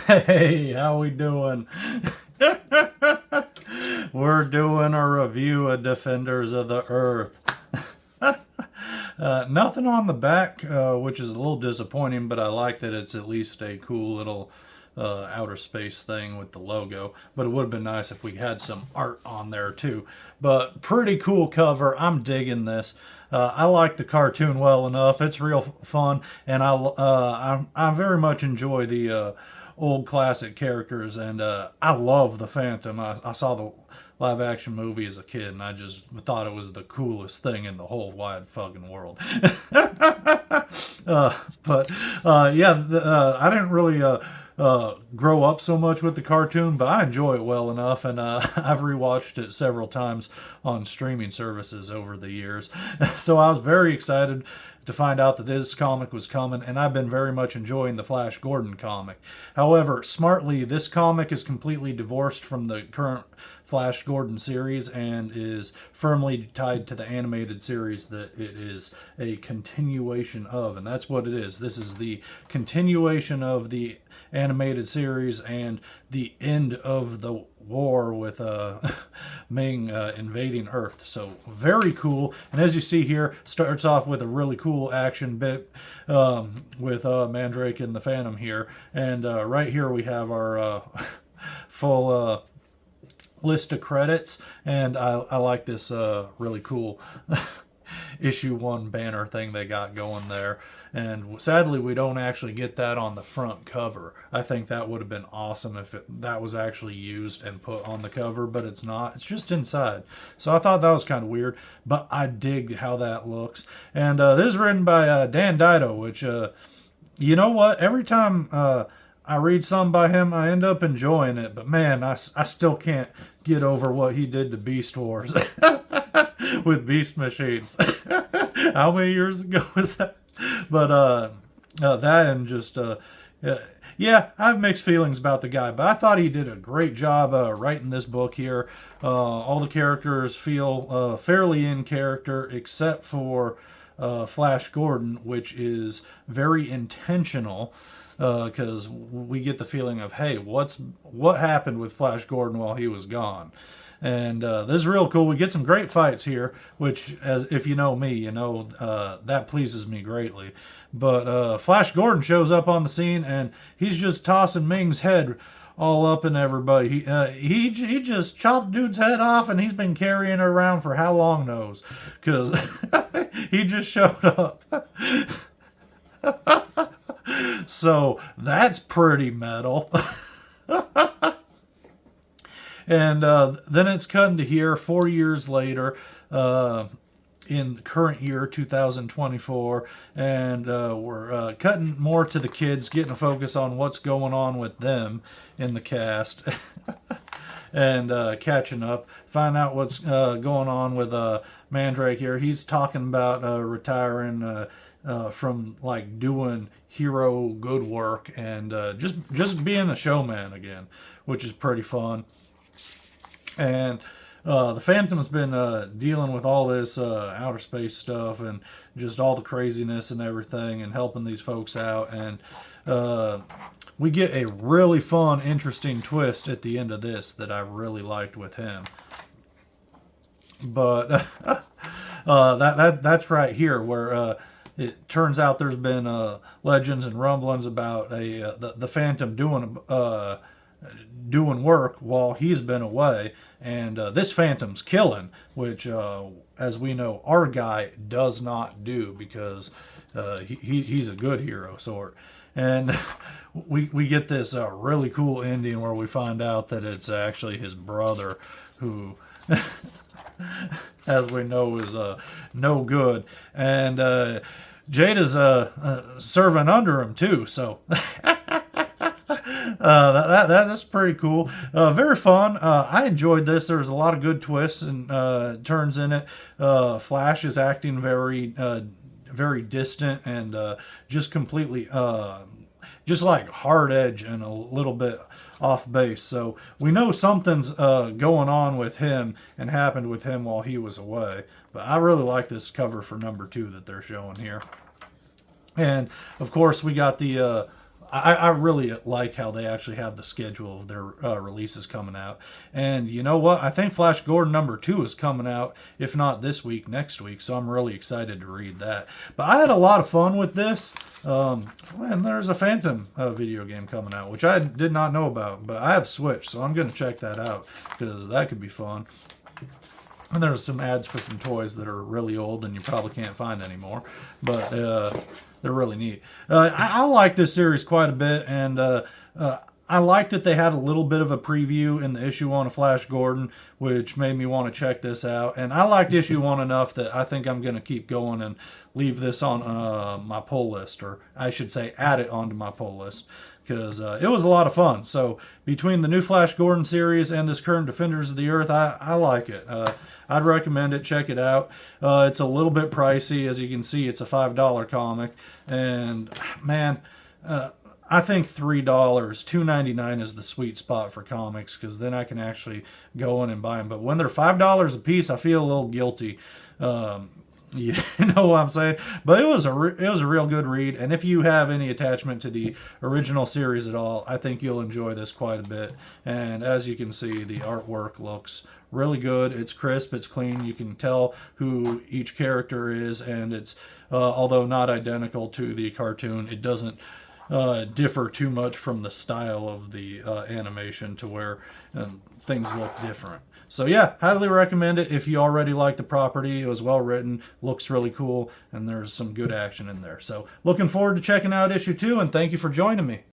Hey, how we doing? We're doing a review of Defenders of the Earth. Nothing on the back, which is a little disappointing, but I like that it's at least a cool little outer space thing with the logo. But it would have been nice if we had some art on there too. But pretty cool cover. I'm digging this. I like the cartoon well enough. It's real fun, and I very much enjoy the old classic characters, and I love the Phantom. I saw the live action movie as a kid, and I just thought it was the coolest thing in the whole wide fucking world. But I didn't really grow up so much with the cartoon, but I enjoy it well enough, and I've rewatched it several times on streaming services over the years. So I was very excited to find out that this comic was coming, and I've been very much enjoying the Flash Gordon comic. However, smartly, this comic is completely divorced from the current Flash Gordon series and is firmly tied to the animated series that it is a continuation of, and that's what it is. This is the continuation of the animated series and the end of the war with Ming invading Earth. So very cool. And as you see here, starts off with a really cool action bit with Mandrake and the Phantom here. And right here we have our full list of credits. And I like this really cool issue 1 banner thing they got going there. And sadly, we don't actually get that on the front cover. I think that would have been awesome if that was actually used and put on the cover, but it's not. It's just inside. So I thought that was kind of weird, but I dig how that looks. And this is written by Dan Dido, which, you know what? Every time I read some by him, I end up enjoying it. But man, I still can't get over what he did to Beast Wars with Beast Machines. How many years ago was that? But that and just yeah, I have mixed feelings about the guy, but I thought he did a great job writing this book here. All the characters feel fairly in character, except for Flash Gordon, which is very intentional. Because we get the feeling of, hey, what happened with Flash Gordon while he was gone? And this is real cool. We get some great fights here, which, as if you know me, you know that pleases me greatly. But Flash Gordon shows up on the scene, and he's just tossing Ming's head all up in everybody. He just chopped dude's head off, and he's been carrying it around for how long knows? Because he just showed up. So that's pretty metal. And then it's cutting to here 4 years later, in the current year 2024, and we're cutting more to the kids, getting a focus on what's going on with them in the cast. And catching up, find out what's going on with Mandrake here. He's talking about retiring from like doing hero good work and just being a showman again, which is pretty fun. And the Phantom's been dealing with all this outer space stuff and just all the craziness and everything and helping these folks out. And we get a really fun, interesting twist at the end of this that I really liked with him. But that's right here where it turns out there's been legends and rumblings about the Phantom doing work while he's been away, and this Phantom's killing, which, as we know, our guy does not do because he's a good hero sort. And we get this really cool ending where we find out that it's actually his brother who, as we know, is no good, and Jada's serving under him too, so that's pretty cool. Very fun. I enjoyed this. There's a lot of good twists and turns in it. Flash is acting very distant and just completely just like hard edge and a little bit off base. So we know something's going on with him and happened with him while he was away. But I really like this cover for number 2 that they're showing here. And of course, we got the. I really like how they actually have the schedule of their releases coming out. And you know what? I think Flash Gordon #2 is coming out, if not this week, next week. So I'm really excited to read that. But I had a lot of fun with this. And there's a Phantom video game coming out, which I did not know about. But I have Switch, so I'm going to check that out because that could be fun. And there's some ads for some toys that are really old and you probably can't find anymore, but they're really neat. I like this series quite a bit, and I like that they had a little bit of a preview in the issue 1 of Flash Gordon, which made me want to check this out. And I liked issue 1 enough that I think I'm going to keep going and leave this on my pull list, or I should say add it onto my pull list, because it was a lot of fun. So between the new Flash Gordon series and this current Defenders of the Earth, I like it. I'd recommend it. Check it out. It's a little bit pricey. As you can see, it's a $5 comic. And, man, I think $3, $2.99 is the sweet spot for comics, because then I can actually go in and buy them. But when they're $5 a piece, I feel a little guilty. You know what I'm saying? But it was a real good read, and if you have any attachment to the original series at all, I think you'll enjoy this quite a bit. And as you can see, the artwork looks really good. It's crisp, it's clean. You can tell who each character is, and it's although not identical to the cartoon, it doesn't differ too much from the style of the animation to where things look different. So yeah, highly recommend it if you already like the property. It was well written, looks really cool, and there's some good action in there. So looking forward to checking out issue 2, and thank you for joining me.